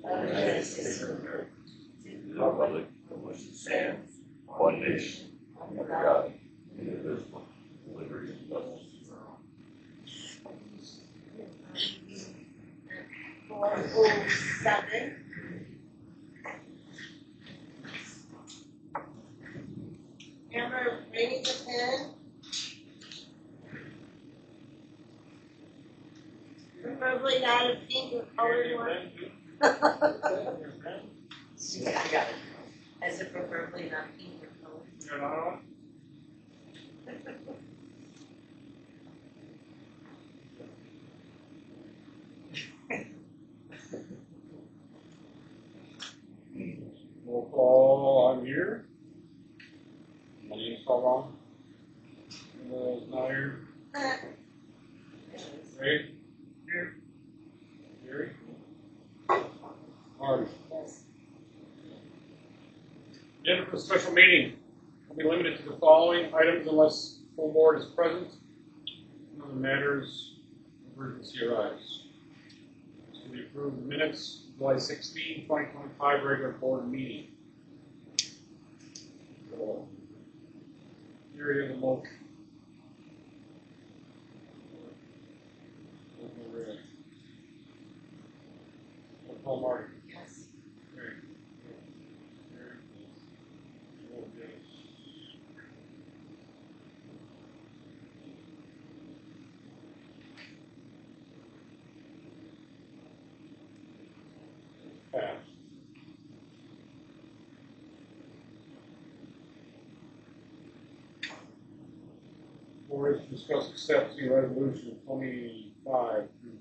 United States of America, the republic for which it stands, one nation, under God, indivisible, with liberty and justice for all. 407. Amber, bringing the pen. Preferably not a pink or colored one. Yeah, I got it. I said preferably not pink or colored. You're not on? Roll call, I'm here. My name's called wrong. Not here. Ray? Here. Gary? Marty? Yes. Agenda for the special meeting will be limited to the following items unless the full board is present. Other matters of emergency arise. To be approved the minutes, July 16, 2025 regular board meeting. Here is the motion. Roll call, Marty. Yes. Ray. Gary. Vote yes. Passed. Board is to discuss accepting resolution 25 through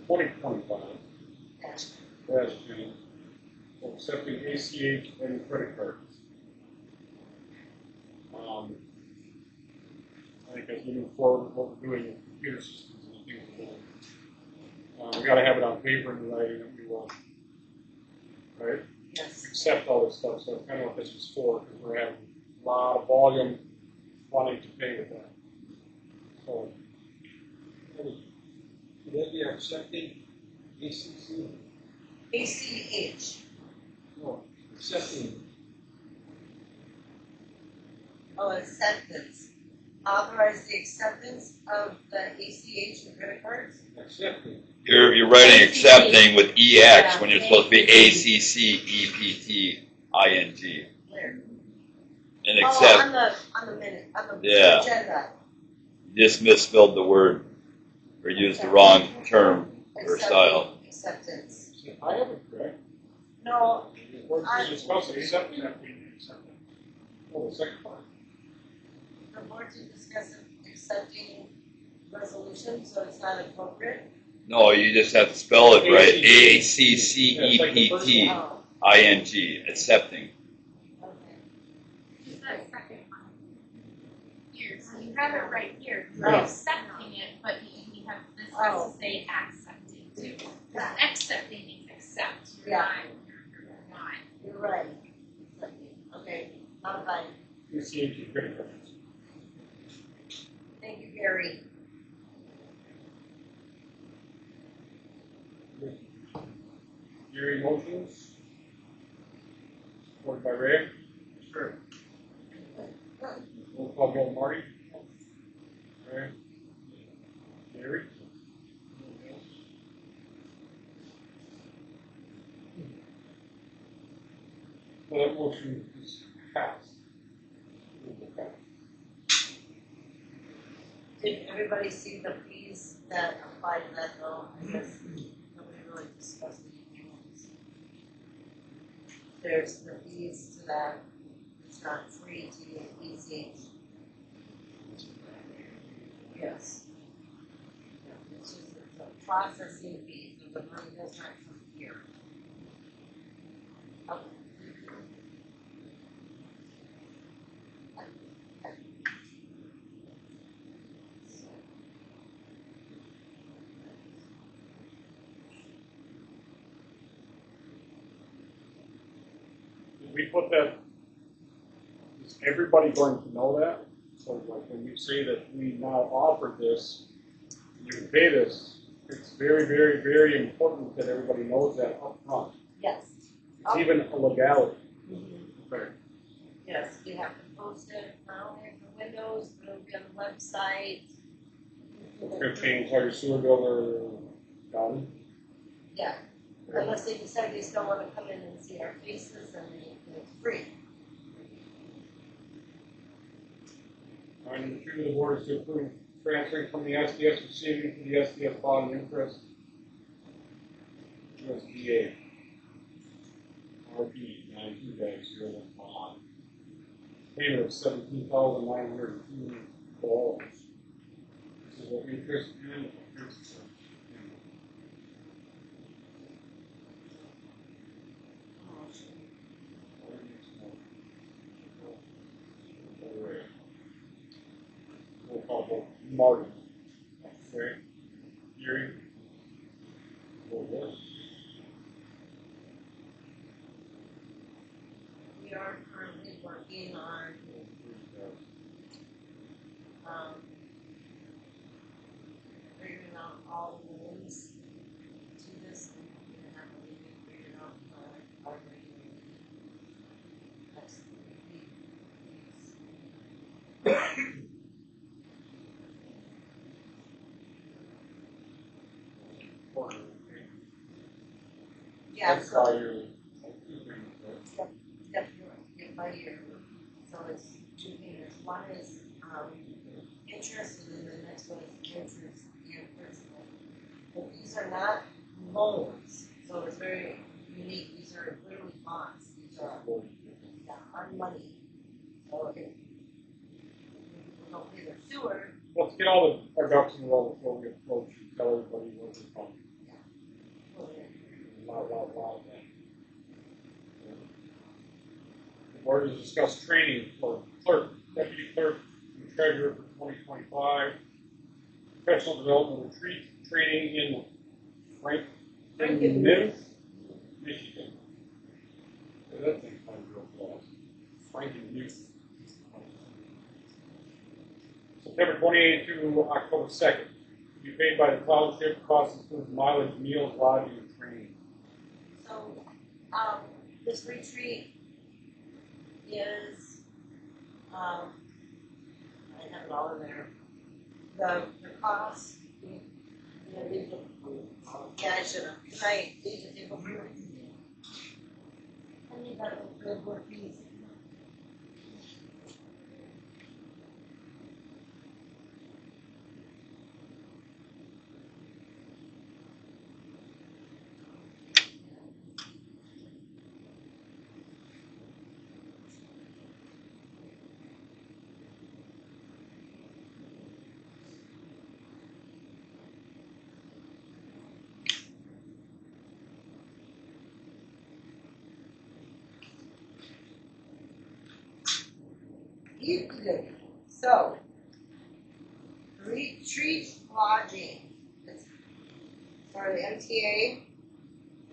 2025. Yes. Dash 10. For accepting ACH and credit cards. I think as we move forward with what we're doing with computer systems and things like that, we got to have it on paper and writing that we want. Right? Yes. Accept all this stuff. So that's kind of what this is for, because we're having a lot of volume wanting to pay with that. So, Should that be accepting ACC? ACH. No, accepting. Oh, acceptance. Authorize the acceptance of the ACH and credit cards? Accepting. You're writing accepting with EX when you're supposed to be ACCEPTING. Where? And Oh, accept, on the minute, on the Yeah. agenda. you just misspelled the word or used the wrong term or style. Acceptance. I have it correct. No, We're discussing accepting that we accept it. Oh, the second part. the board to discuss accepting resolution, so it's not appropriate. No, you just have to spell it right. ACCEPTING. Oh, Accepting. okay. Is that second one? Here, so you have it right here, Right. you're accepting it, but you have, this has to say accepting too. Because accepting means accept, you're Yeah. not. You're right. Accepting. Okay, modified. ACH and credit cards. Thank you, Gary. Gary motions. Supported by Ray. Sure. Roll call vote, Marty. Ray. Gary. So that motion is passed. Did everybody see the fees that apply to that though? I guess nobody really discussed the details. There's the fees to that. It's not free to get ACH. Yes. It's just a processing fee, so the money does not come here. Okay. Did we put that, is everybody going to know that? So like when you say that we now offer this, you can pay this, it's very, very, very important that everybody knows that up front. Yes. It's even a legality. Okay. Yes, we have to post it, not only in the windows, but it'll be on the website. It's gonna change how your sewer bill are done. Yeah, unless they decide they still wanna come in and see our faces and it's free. And the board is to approve transferring from the SDS receiving to the SDS bond interest. USDA. RP 92-01 bond. Payment of $17,902. This is what interest and interest. We'll call it Martin. Okay. Gary. For this. We are currently working on, figuring out all the links to this, and we're gonna have to figure it out, our regular next week. Yeah, That's so, why you're. definitely, by year, so it's two things, one is, interest, and then the next one is interest and principal. But these are not loans, so it's very unique, these are literally bonds, these are, our money. So if people don't pay their sewer, Let's get all our ducks in a row before we approach and tell everybody what we're talking well, about. The board has discussed training for clerk, deputy clerk, and treasurer for 2025. Professional development retreat training in Franklin, Michigan. That thing comes real fast. Franklin, September 28th to October 2nd. To be paid by the township. Cost includes mileage, meals, lodging, and training. so, this retreat is, I have it all in there. The cost, yeah, I should have, can I leave the table for you? I need that little board piece. So, retreat lodging, it's for the MTA,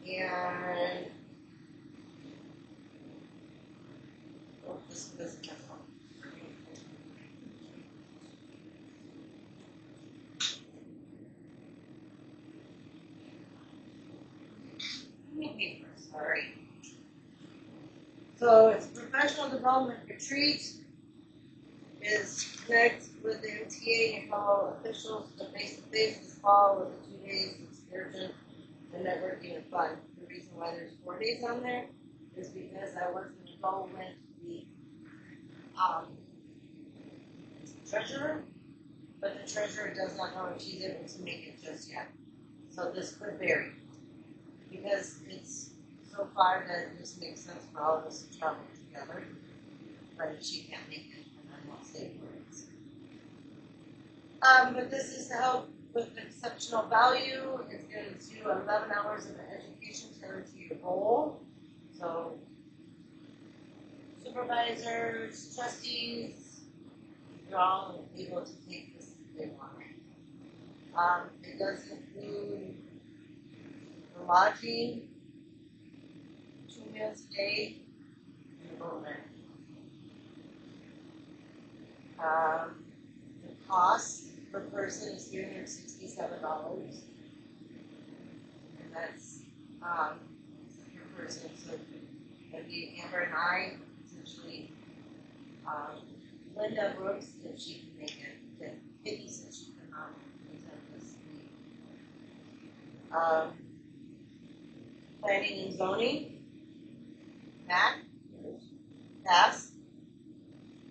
and this doesn't have one. Sorry. So it's professional development retreat. Is connect with the MTA and fellow officials to face-to-face this fall with a 2 days excursion and networking and fun. The reason why there's 4 days on there is because I was going to go with the treasurer, but the treasurer does not know if she's able to make it just yet. So this could vary because it's so far that it just makes sense for all of us to travel together, but if she can't make it, say words. But this is to help with exceptional value. It's going to do 11 hours of education tailored to your role. So, supervisors, trustees, you're all able to take this if they want. It does include the lodging, 2 meals a day, and the boat rent. The cost per person is $367. And that's, per person, so it'd be Amber and I, essentially, Linda Brooks, if she can make it, then Vicky said she could not attend this meeting. Planning and zoning, Matt, Bass,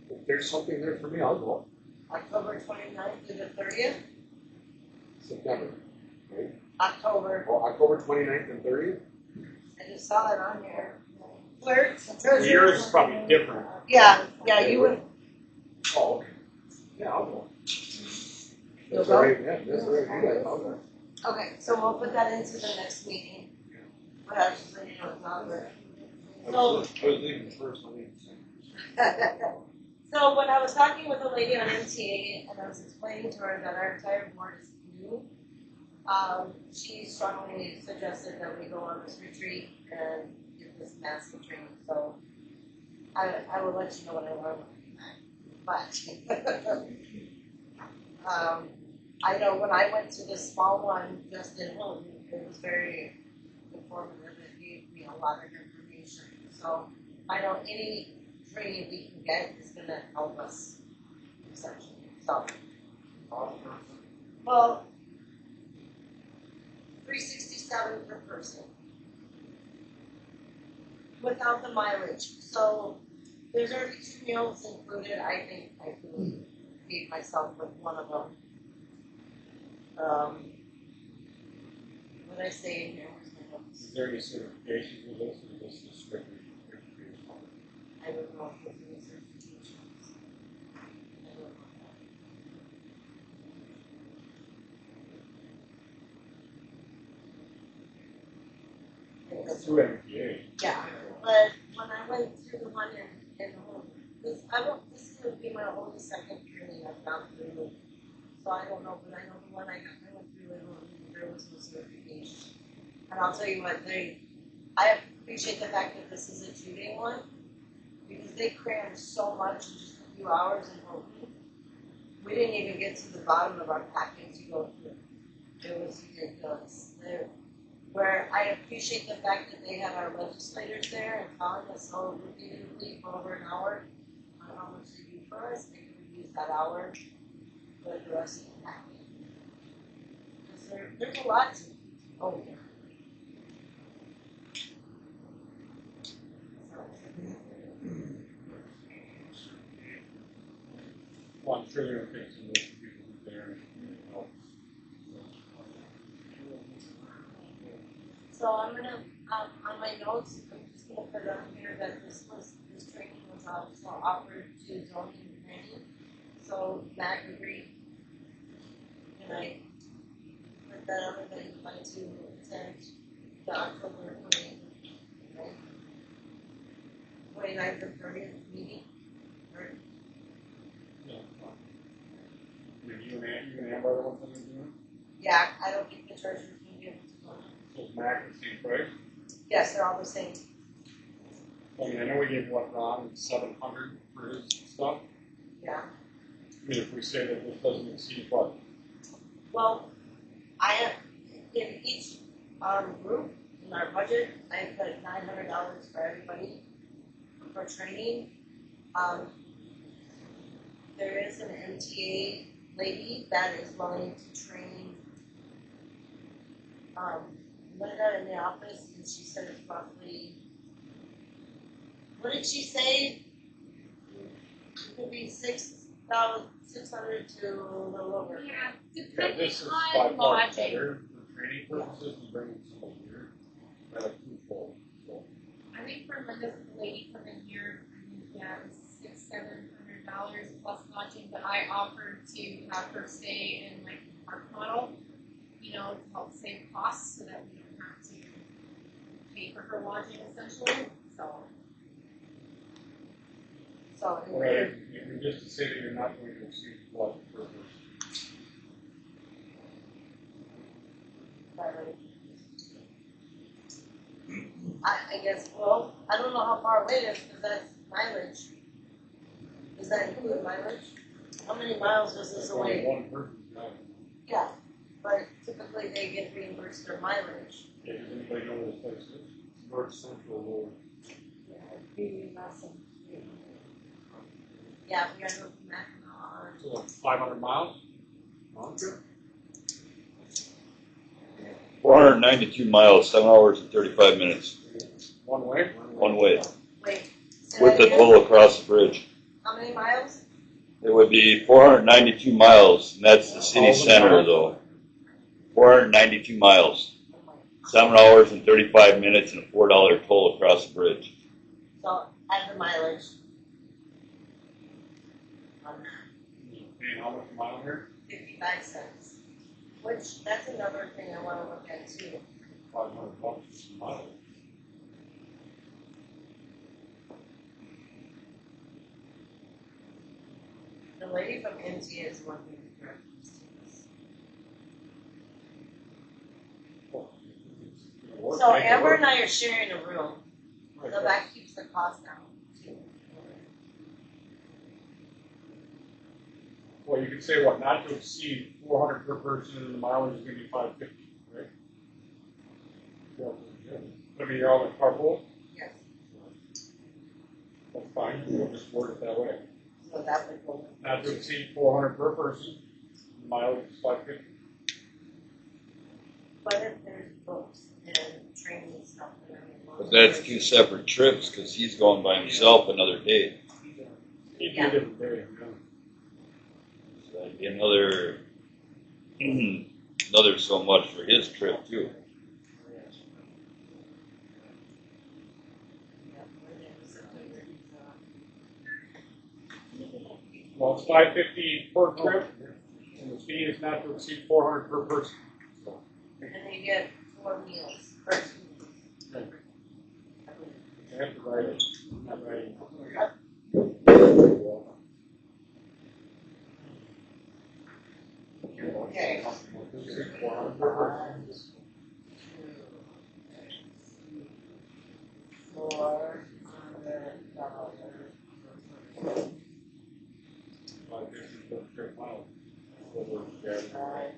If there's something there for me, I'll go. October 29th to the 30th, September. October, Oh, October 29th and 30th? I just saw it on here. Clerks, Yours is probably different. Yeah, you would, Oh, okay. Yeah, I'll go. You'll That's go? all right, yeah, that's all right, you guys, I'll go. okay, so we'll put that into the next meeting. But I was just letting you know it's not there. I was leaving first, I mean. So when I was talking with a lady on MTA and I was explaining to her that our entire board is new, she strongly suggested that we go on this retreat and get this massive training. So I will let you know what I learn. But I know when I went to the small one just in Hilton, it was very informative. It gave me a lot of information. So I know any training we can get is going to help us essentially. So, well, $367 per person without the mileage. So there's already 2 meals included. I think I can feed myself with one of them. What did I say in here? Is there any certifications with this, or is this strictly? I don't know if there's any certifications. I don't know that. It's through MPA. Yeah, but when I went through the one in home, this is gonna be my only second training I've gone through. So I don't know, but I know the one I went through in home, there was no certification. And I'll tell you what, I appreciate the fact that this is a 2-day one, because they crammed so much in just a few hours in home. We didn't even get to the bottom of our packing to go through. It was ridiculous. Where I appreciate the fact that they have our legislators there and telling us so repeatedly for over an hour on how much they do for us. They can use that hour for the rest of the packing. Because there's a lot to over there. Well, I'm sure they're gonna take some of those people there and help. So I'm gonna, on my notes, I'm just gonna put on here that this training was also offered to zoning and planning. So Matt agreed. Can I put that on the invite to attend the October 29th or 30th meeting? Or, Yeah. I mean, you and Amber are the ones that are doing yeah, I don't think the treasurer's gonna be able to go. it? So it's Mac and Steve Price. Yes, they're all the same. I mean, I know we gave what, Ron, 700 for his stuff. Yeah. I mean, if we say that this doesn't exceed what? Well, I have, in each group, in our budget, I put $900 for everybody for training. There is an MTA lady that is willing to train Linda in the office, and she said it's roughly, what did she say? It could be $600 to a little over. Yeah, Yeah, depending this is on by far lodging. better for training purposes than bringing someone here. I like twofold. So, I think for Linda's lady coming here, I think yeah, it was $600-700 plus lodging, but I offered to have her stay in like the park model, you know, to help save costs so that we don't have to pay for her lodging essentially. So all right, and just to say that you're not going to exceed what per person. I guess, well, I don't know how far away it is, because that's mileage. Does that include mileage? How many miles is this Only away? one person driving. Yeah, but typically they get reimbursed their mileage. Yeah, does anybody know where this place is? North Central Road. Yeah, we gotta go from Mackinac. So like 500 miles? Township? 492 miles, 7 hours and 35 minutes, One way? one way, Wait, say with that the again? toll across the bridge. How many miles? It would be 492 miles, and that's the city 1,000 center miles? though. 492 miles, 7 hours and 35 minutes, and a $4 toll across the bridge. So add the mileage. Paying how much a mile here? 55 cents. Which, that's another thing I wanna look at too. 500 bucks a mile. The lady from MTA is working with directors to us. So Amber and I are sharing a room, so that keeps the cost down too. Well, you could say what, not to exceed 400 per person, and the mileage is gonna be 550, right? I mean, you're all in carpool, Yes, that's fine, we'll just word it that way. so that would go. Not to exceed 400 per person, the mileage is 550. But if there's books and training stuff and everything. But that's two separate trips, because he's going by himself another day. Each Yeah. different day, yeah. So that'd be another, another so much for his trip too. Well, it's 550 per trip, and the fee is not to exceed 400 per person. And then you get 4 meals per 2 I have to write it, I'm not writing. Okay. 400 per person. $400. 550 per trip mile. So we're gathering.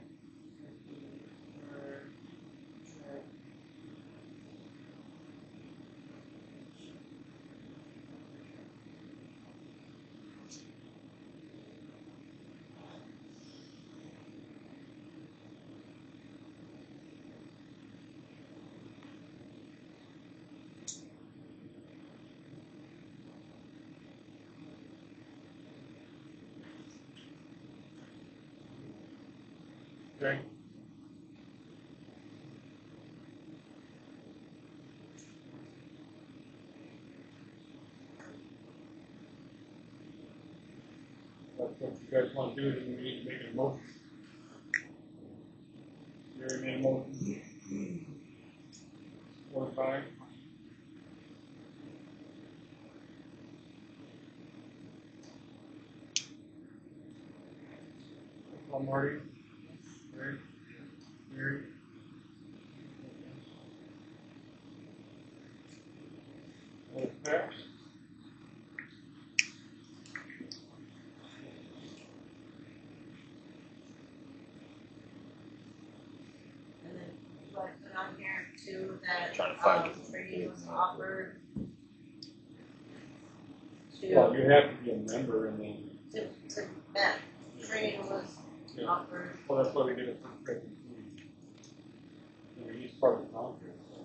Okay. That's what you guys want to do, then we need to make a motion. Gary made a motion. 45. Marty. Gary. Gary. Okay. And then what I put on here too, that, Trying to find training was offered Well, to, you have to be a member and then, to Matt. Training was yeah. offered. Well, that's why we did it for trip. I mean, he's part of the contract, so.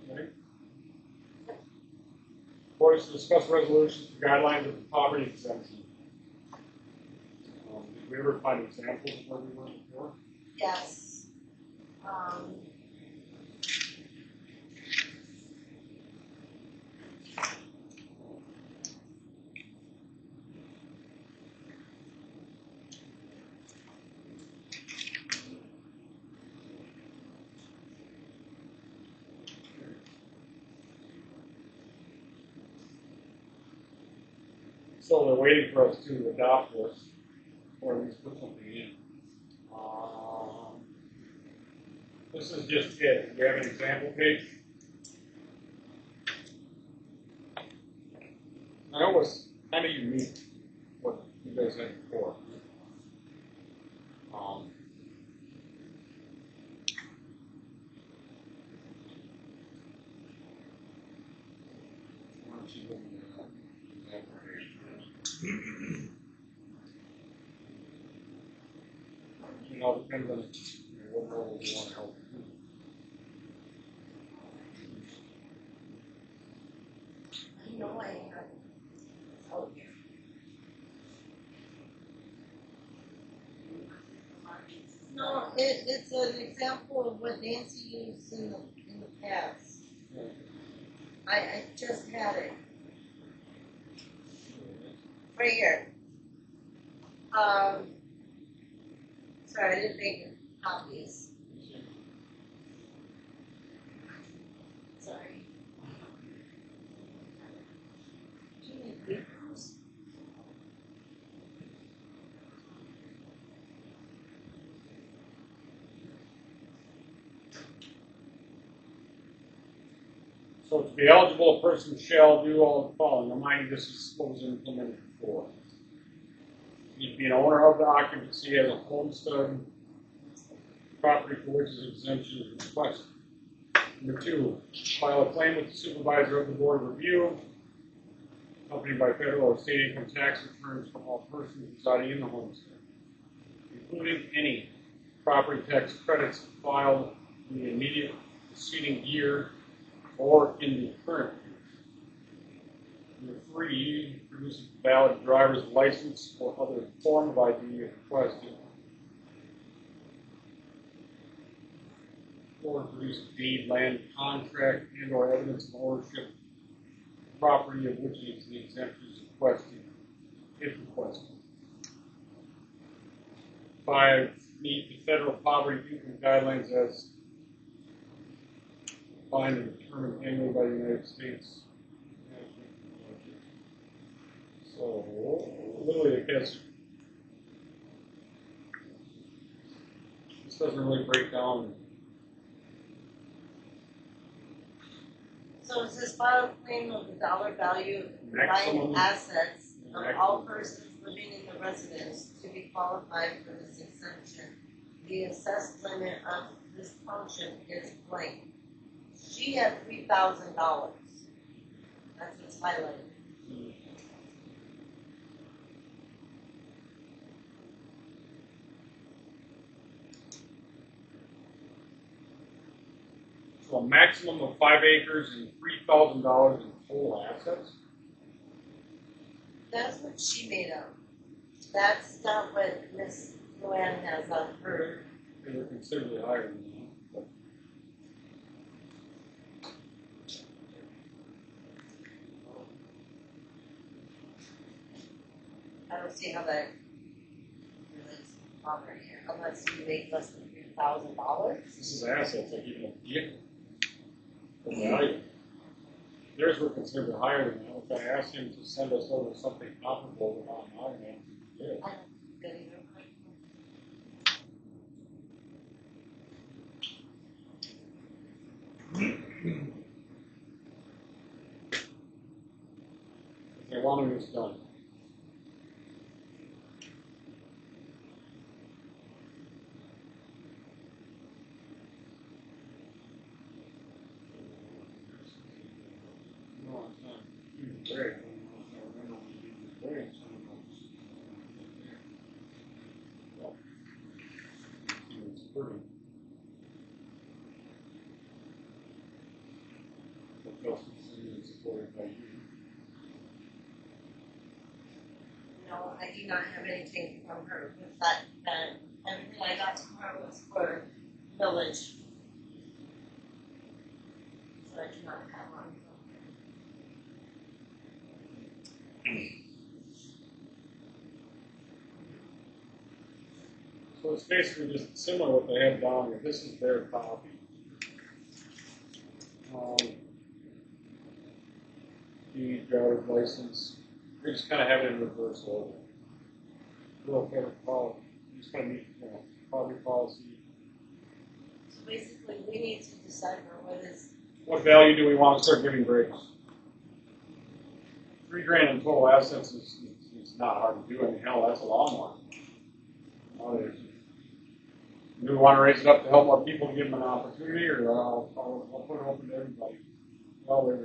Right? Board is to discuss resolutions for guidelines of poverty exemption. Did we ever find examples of where we were before? Yes. So they're waiting for us to adopt this, or at least put something in. This is just it. We have an example page. I know it was kind of unique what you guys had before. Why don't you go to the example page? It all depends on what level you want to help. I know I have. Oh, here. No, it's an example of what Nancy used in the past. Yeah. I just had it. Right here. Sorry, I didn't make copies. Sorry. Do you need papers? So to be eligible, a person shall do all of the following. Now, mind you, this is what was implemented before. You need to be an owner of the occupancy as a homestead, property for which an exemption is requested. Number 2, file a claim with the supervisor of the board of review, accompanied by federal or state income tax returns from all persons residing in the homestead, including any property tax credits filed in the immediate preceding year or in the current year. Number 3, produce a valid driver's license or other form of ID if requested. 4, produce a deed, land contract, and or evidence of ownership of property of which the exemption is requested, if requested. 5, meet the federal poverty income guidelines as defined and determined annually by the United States. So, literally, I guess this doesn't really break down. So it says file a claim of the dollar value of the Maximum. combined assets of Maximum. all persons living in the residence to be qualified for this exemption. The assessed limit of this township is blank. She had $3,000. That's what's highlighted. So a maximum of 5 acres and $3,000 in total assets. That's what she made up. That's not what Miss Luann has on her. They were considerably higher than that. But I don't see how that relates to poverty here, unless you make less than $3,000. this is assets, like even a vehicle. The value. Theirs were considerably higher than that, which I asked him to send us over something comparable to Ontonagon. He did. I don't get either. They wanted this done. No, it's not huge break. I don't remember when you did the breaks. Well, it's pretty. What else is supported by you? No, I do not have anything from her with that, everything I got from her was for village. So I do not have one from her. So it's basically just similar to what they have down here. This is their copy. The driver's license, We just kind of have it in reverse order. Real favorite call. Just kind of meet, property policy. So basically, we need to decipher what is, What value do we want to start giving breaks? $3,000 in total assets is not hard to do. I mean, hell, that's a long one. Do we want to raise it up to help more people, give them an opportunity, or I'll put it open to everybody? Well,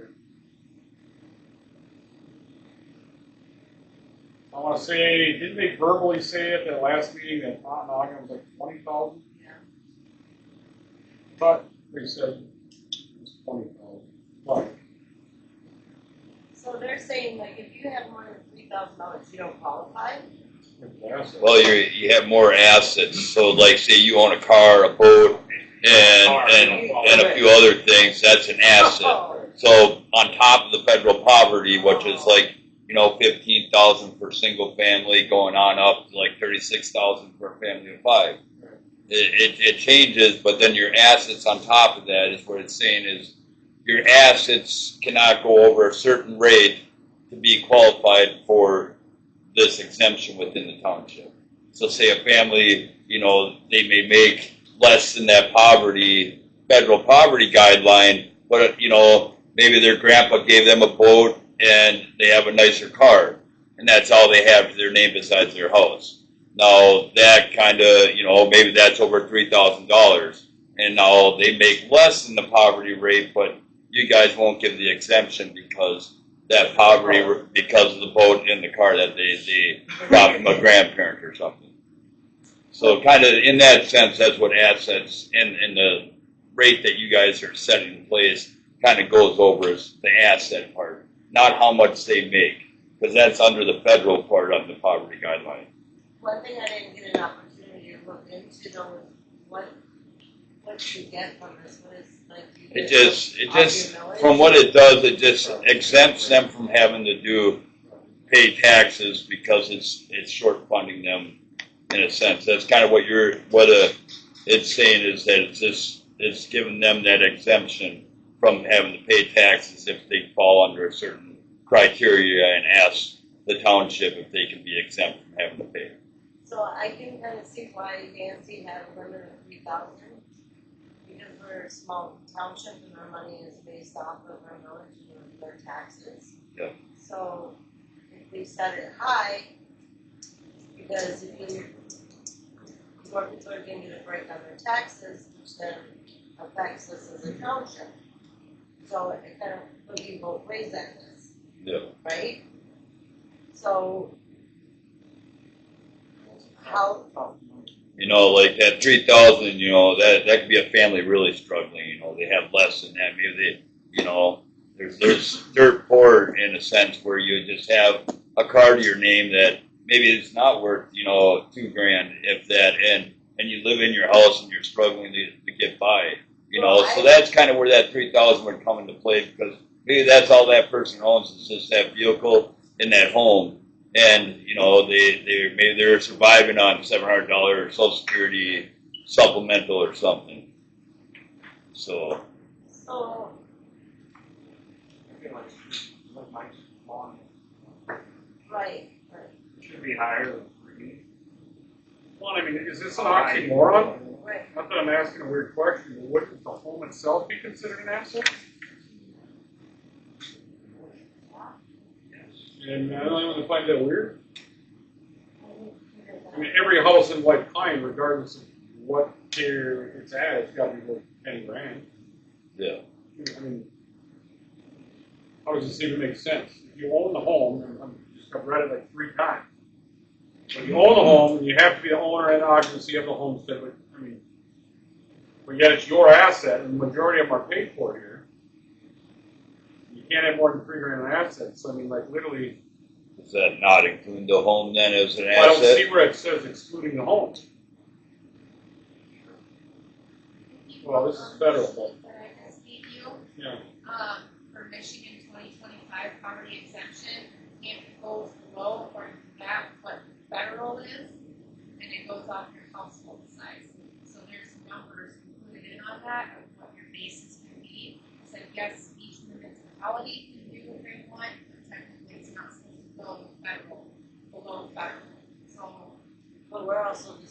I want to say, didn't they verbally say at that last meeting that Ontonagon was like 20,000? yeah. But they said it was 20,000. But So they're saying, like, if you have more than $3,000, you don't qualify? Well, you have more assets. So, like, say you own a car, a boat, and a few other things. That's an asset. Oh. So, on top of the federal poverty, which is like 15,000 for single family, going on up to like 36,000 for a family of 5. It changes, but then your assets on top of that is what it's saying is your assets cannot go over a certain rate to be qualified for this exemption within the township. So say a family, they may make less than that federal poverty guideline, but, maybe their grandpa gave them a boat and they have a nicer car, and that's all they have to their name besides their house. Now, that kind of, maybe that's over $3,000, and now they make less than the poverty rate, but you guys won't give the exemption because that poverty, because of the boat and the car that they got from a grandparent or something. So kind of in that sense, that's what assets and the rate that you guys are setting in place kind of goes over is the asset part, not how much they make, because that's under the federal part of the poverty guideline. One thing I didn't get an opportunity to look into though is what you get from this. What is like you It get just off your millage? from what it does, it just exempts them from having to pay taxes because it's short funding them in a sense. That's kind of what it's saying is that it's giving them that exemption from having to pay taxes if they fall under a certain criteria and ask the township if they can be exempt from having to pay. So I can kind of see why Nancy had a limit of 3,000 because we're a small township and our money is based off of our millage and their taxes. Yeah. So if we set it high, because if more people are going to get a break on their taxes, which then affects us as a township. So it kind of would be both ways at this. Yeah. Right? So how Like that 3,000, that could be a family really struggling. They have less than that. Maybe there's dirt poor in a sense where you just have a car to your name that maybe it's not worth $2,000 if that, and you live in your house and you're struggling to get by. So that's kind of where that 3,000 would come into play because maybe that's all that person owns is just that vehicle in that home. And, maybe they're surviving on $700 Social Security supplemental or something. So. I feel like Mike's lawn right. should be higher than 3. Well, I mean, is this an oxymoron? Right. Not that I'm asking a weird question, but wouldn't the home itself be considered an asset? And I don't even find that weird. I mean, every house in White Pine, regardless of what tier it's at, it's got to be worth $10,000. Yeah. I mean, how does this even make sense? If you own the home, and I've read it like 3 times. But you own the home, and you have to be the owner and occupancy of the homestead. But yet it's your asset, and the majority of them are paid for here. You can't have more than $3,000 in assets. So, I mean, like literally. Is that not including the home then as an asset? I don't see where it says excluding the home. Well, this is federal. That I just gave you, Yeah. for Michigan 2025 poverty exemption, can't go below according to that what federal is, and it goes off your household size. So there's numbers included in on that of what your basis can be. So yes, each municipality can do what they want, but technically it's not supposed to below federal. So But we're also